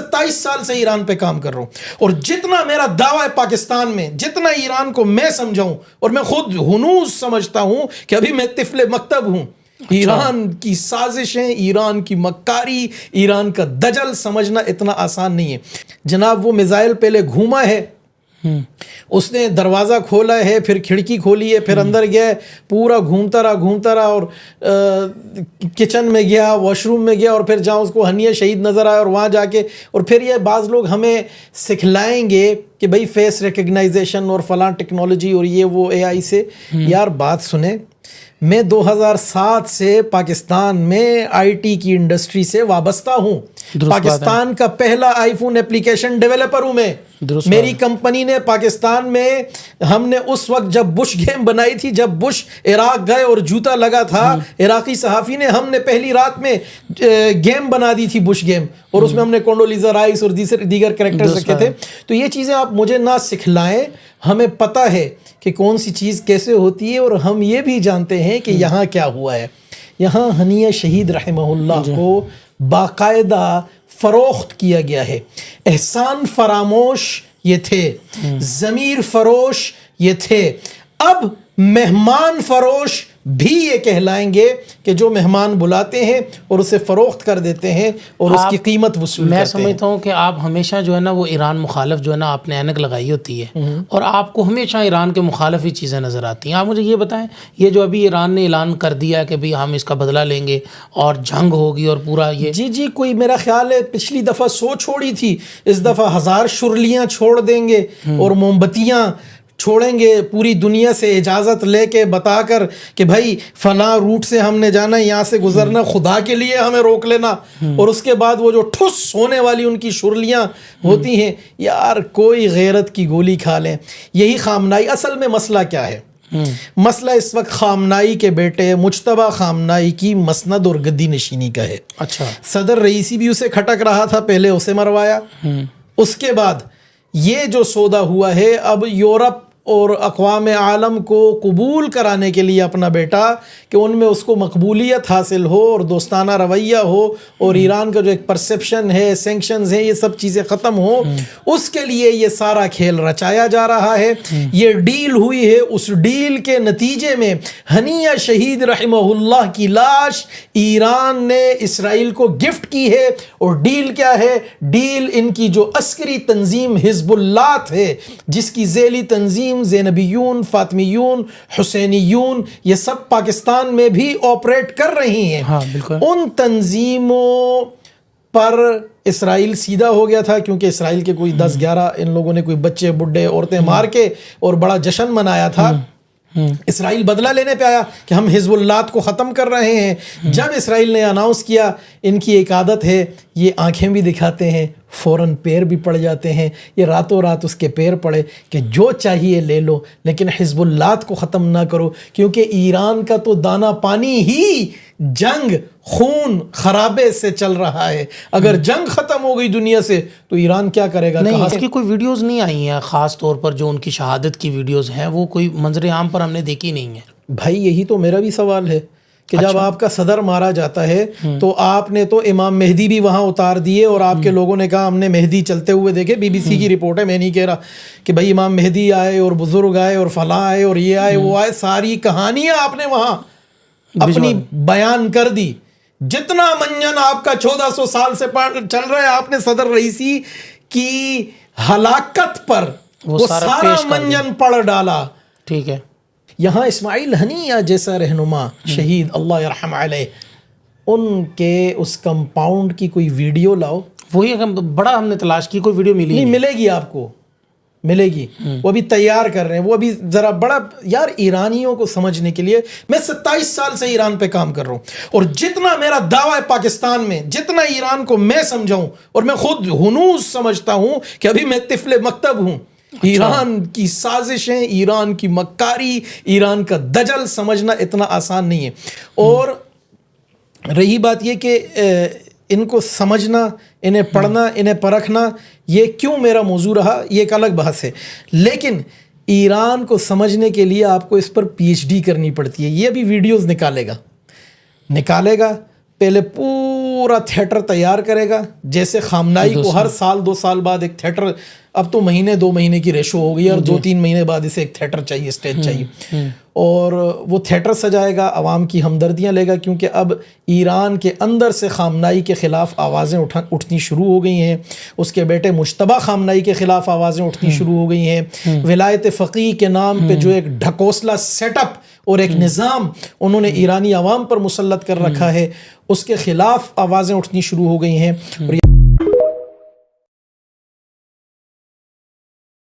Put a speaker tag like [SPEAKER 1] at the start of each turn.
[SPEAKER 1] 27 साल से ईरान पे काम कर रहा हूं, और जितना मेरा दावा है पाकिस्तान में, जितना ईरान को मैं समझाऊं, और मैं खुद हुनूस समझता हूं कि अभी मैं तिफले मकतब हूं। ईरान की साजिशें, ईरान की मक्कारी, ईरान का दजल समझना इतना आसान नहीं है जनाब। वो मिसाइल पहले घूमा है, उसने दरवाज़ा खोला है, फिर खिड़की खोली है, फिर अंदर गया, पूरा घूमता रहा और किचन में गया, वॉशरूम में गया, और फिर जहाँ उसको हनिया शहीद नज़र आया और वहाँ जाके, और फिर ये बाज़ लोग हमें सिखलाएंगे कि भाई फेस रिकग्नाइजेशन और फलां टेक्नोलॉजी और ये वो AI से। यार बात सुने, मैं 2007 से पाकिस्तान में IT की इंडस्ट्री से वाबस्ता हूँ। पाकिस्तान का पहला आईफोन एप्लीकेशन डेवलपर हूँ मैं। मेरी कंपनी ने पाकिस्तान में, हमने उस वक्त जब बुश गेम बनाई थी, जब बुश इराक गए और जूता लगा था इराकी सहाफ़ी ने, हमने पहली रात में गेम बना दी थी, बुश गेम, और उसमें हमने कोंडोलीज़ा राइस और दीगर कैरेक्टर्स रखे थे। तो ये चीज़ें आप मुझे ना सिखलाएं, हमें पता है कि कौन सी चीज़ कैसे होती है, और हम ये भी जानते हैं कि यहाँ क्या हुआ है। यहाँ हनिया शहीद रहमहुल्लाह को बाकायदा फ़रोख्त किया गया है। एहसान फरामोश ये थे, ज़मीर फरोश ये थे, अब मेहमान फरोश भी ये कहलाएंगे कि जो मेहमान बुलाते हैं और उसे फ़रोख्त कर देते हैं और उसकी कीमत वसूल करते हैं।
[SPEAKER 2] मैं समझता हूँ कि आप हमेशा जो है ना वो ईरान मुखालिफ जो है ना आपने ऐनक लगाई होती है और आपको हमेशा ईरान के मुखालिफ ही चीज़ें नज़र आती हैं। आप मुझे ये बताएं, ये जो अभी ईरान ने ऐलान कर दिया कि भाई हम इसका बदला लेंगे और जंग होगी और पूरा ये,
[SPEAKER 1] जी कोई मेरा ख्याल है पिछली दफ़ा 100 छोड़ी थी, इस दफ़ा 1000 शुरलियाँ छोड़ देंगे और मोमबत्तियाँ छोड़ेंगे, पूरी दुनिया से इजाज़त लेके बताकर कि भाई फलां रूट से हमने जाना, यहाँ से गुजरना, खुदा के लिए हमें रोक लेना। और उसके बाद वो जो ठुस होने वाली उनकी शुरलियाँ होती हैं, यार कोई गैरत की गोली खा लें। यही खामनाई, असल में मसला क्या है? मसला इस वक्त खामनाई के बेटे मुज्तबा खामनाई की मसनद और गद्दी नशीनी का है।
[SPEAKER 2] अच्छा,
[SPEAKER 1] सदर रईसी भी उसे खटक रहा था, पहले उसे मरवाया, उसके बाद ये जो सौदा हुआ है, अब यूरोप और अक़वाम आलम को कबूल कराने के लिए अपना बेटा, कि उनमें उसको मकबूलियत हासिल हो और दोस्ताना रवैया हो और ईरान का जो एक परसेप्शन है, सेंक्शंस हैं, ये सब चीज़ें ख़त्म हो, उसके लिए ये सारा खेल रचाया जा रहा है। ये डील हुई है, उस डील के नतीजे में हनिया शहीद रहमहुल्लाह की लाश ईरान ने इसराइल को गिफ्ट की है। और डील क्या है? डील इनकी जो अस्करी तंजीम हिज़्बुल्लाह है, जिसकी ज़ेली तंजीम ज़ैनबियून, फातिमियून, हुसैनियून, ये सब पाकिस्तान में भी ऑपरेट कर रही हैं।
[SPEAKER 2] हाँ, बिल्कुल।
[SPEAKER 1] उन तंजीमों पर इसराइल सीधा हो गया था, क्योंकि इसराइल के कोई 10-11 इन लोगों ने कोई बच्चे बुढ़े औरतें मार के और बड़ा जश्न मनाया था। इसराइल बदला लेने पे आया कि हम हिज़्बुल्लाह को ख़त्म कर रहे हैं। जब इसराइल ने अनाउंस किया, इनकी एक आदत है, ये आंखें भी दिखाते हैं, फ़ौरन पैर भी पड़ जाते हैं। ये रातों रात उसके पैर पड़े कि जो चाहिए ले लो, लेकिन हिज़्बुल्लाह को ख़त्म ना करो, क्योंकि ईरान का तो दाना पानी ही जंग, खून, खराबे से चल रहा है। अगर जंग ख़त्म हो गई दुनिया से तो ईरान क्या करेगा?
[SPEAKER 2] नहीं, इसकी कोई वीडियोज़ नहीं आई हैं, ख़ास तौर पर जो उनकी शहादत की वीडियोज़ हैं वो कोई मंजर आम पर हमने देखी नहीं है।
[SPEAKER 1] भाई यही तो मेरा भी सवाल है कि जब आपका सदर मारा जाता है तो आपने तो इमाम मेहदी भी वहाँ उतार दिए और आपके लोगों ने कहा हमने मेहदी चलते हुए देखे। BBC की रिपोर्ट है, मैं नहीं कह रहा कि भाई इमाम मेहदी आए और बुजुर्ग आए और फलां आए और ये आए वो आए, सारी कहानियाँ आपने वहाँ अपनी बयान कर दी। जितना मंजन आपका 1400 साल से चल रहा है, आपने सदर रईसी की हलाकत पर वो सारा मंजन पढ़ डाला।
[SPEAKER 2] ठीक है,
[SPEAKER 1] यहाँ इस्माइल हनिया जैसा रहनुमा शहीद, अल्लाह यरहम अलैह, उनके उस कंपाउंड की कोई वीडियो लाओ।
[SPEAKER 2] वही बड़ा हमने तलाश की, कोई वीडियो मिली नहीं।
[SPEAKER 1] मिलेगी आपको, मिलेगी। वो अभी तैयार कर रहे हैं, वो अभी ज़रा बड़ा, यार ईरानियों को समझने के लिए, मैं 27 साल से ईरान पे काम कर रहा हूँ, और जितना मेरा दावा है पाकिस्तान में, जितना ईरान को मैं समझाऊँ, और मैं खुद हुनूस समझता हूँ कि अभी मैं तिफले मकतब हूँ। अच्छा। ईरान की साजिशें, ईरान की मक्कारी, ईरान का दजल समझना इतना आसान नहीं है। और रही बात ये कि इनको समझना, इन्हें पढ़ना, इन्हें परखना, ये क्यों मेरा मौजू रहा, ये एक अलग बहस है। लेकिन ईरान को समझने के लिए आपको इस पर PhD करनी पड़ती है। ये अभी वीडियोस निकालेगा, पहले पूरा थिएटर तैयार करेगा, जैसे खामनाई को हर साल 2 साल बाद एक थिएटर, अब तो महीने 2 महीने की रेशो हो गई और 2-3 महीने बाद इसे एक थिएटर चाहिए, स्टेज चाहिए, और वो थिएटर सजाएगा, आवाम की हमदर्दियाँ लेगा, क्योंकि अब ईरान के अंदर से खामनाई के ख़िलाफ़ आवाज़ें उठनी शुरू हो गई हैं। उसके बेटे मुश्तबा खामनाई के ख़िलाफ़ आवाज़ें उठनी शुरू हो गई हैं। विलायत फ़क़ीह के नाम पे जो एक ढकोसला सेटअप और एक निज़ाम उन्होंने ईरानी आवाम पर मुसल्लत कर रखा है, उसके ख़िलाफ़ आवाज़ें उठनी शुरू हो गई हैं। और